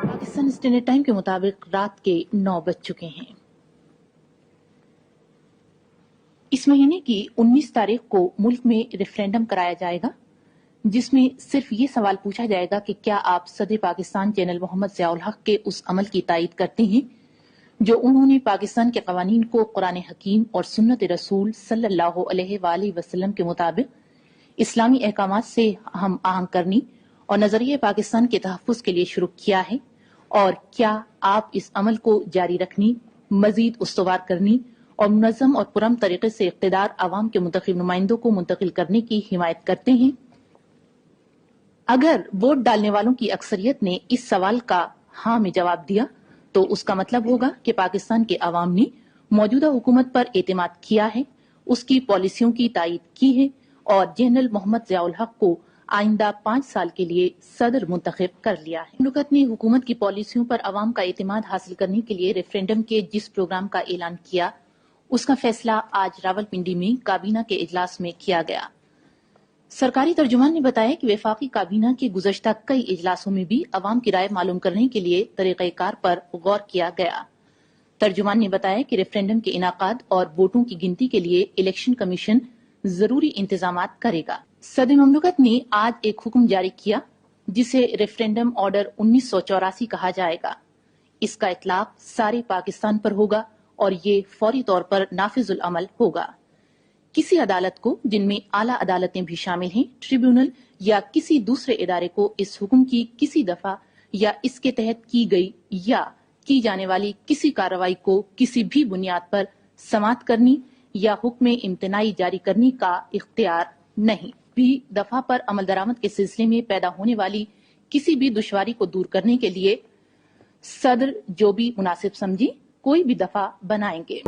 Pakistan standard time کے مطابق رات کے 9 بج چکے ہیں۔ اس مہینے کی 19 تاریخ کو ملک میں ریفرینڈم کرایا جائے گا، جس میں صرف یہ سوال پوچھا جائے گا کہ کیا آپ صدر پاکستان جنرل محمد ضیاء الحق کے اس عمل کی تائید کرتے ہیں جو انہوں نے پاکستان کے قوانین کو قرآن حکیم اور سنت رسول صلی اللہ علیہ وآلہ وسلم کے مطابق اسلامی احکامات سے ہم آہنگ کرنی اور نظریہ پاکستان کے تحفظ کے لیے شروع کیا ہے، اور کیا آپ اس عمل کو جاری رکھنی، مزید استوار کرنی اور منظم اور پرامن طریقے سے اقتدار عوام کے منتخب نمائندوں کو منتقل کرنے کی حمایت کرتے ہیں؟ اگر ووٹ ڈالنے والوں کی اکثریت نے اس سوال کا ہاں میں جواب دیا تو اس کا مطلب ہوگا کہ پاکستان کے عوام نے موجودہ حکومت پر اعتماد کیا ہے، اس کی پالیسیوں کی تائید کی ہے اور جنرل محمد ضیاء الحق کو آئندہ 5 سال کے لیے صدر منتخب کر لیا ہے۔ مملکت نے حکومت کی پالیسیوں پر عوام کا اعتماد حاصل کرنے کے لیے ریفرینڈم کے جس پروگرام کا اعلان کیا، اس کا فیصلہ آج راولپنڈی میں کابینہ کے اجلاس میں کیا گیا۔ سرکاری ترجمان نے بتایا کہ وفاقی کابینہ کے گزشتہ کئی اجلاسوں میں بھی عوام کی رائے معلوم کرنے کے لیے طریقہ کار پر غور کیا گیا۔ ترجمان نے بتایا کہ ریفرینڈم کے انعقاد اور ووٹوں کی گنتی کے لیے الیکشن کمیشن ضروری انتظامات کرے گا۔ صدر مملکت نے آج ایک حکم جاری کیا جسے ریفرینڈم آرڈر 1984 کہا جائے گا۔ اس کا اطلاق سارے پاکستان پر ہوگا اور یہ فوری طور پر نافذ العمل ہوگا۔ کسی عدالت کو، جن میں اعلیٰ عدالتیں بھی شامل ہیں، ٹریبیونل یا کسی دوسرے ادارے کو اس حکم کی کسی دفعہ یا اس کے تحت کی گئی یا کی جانے والی کسی کارروائی کو کسی بھی بنیاد پر سماعت کرنی یا حکم امتناعی جاری کرنے کا اختیار نہیں۔ بھی دفعہ پر عمل درآمد کے سلسلے میں پیدا ہونے والی کسی بھی دشواری کو دور کرنے کے لیے صدر جو بھی مناسب سمجھی کوئی بھی دفعہ بنائیں گے۔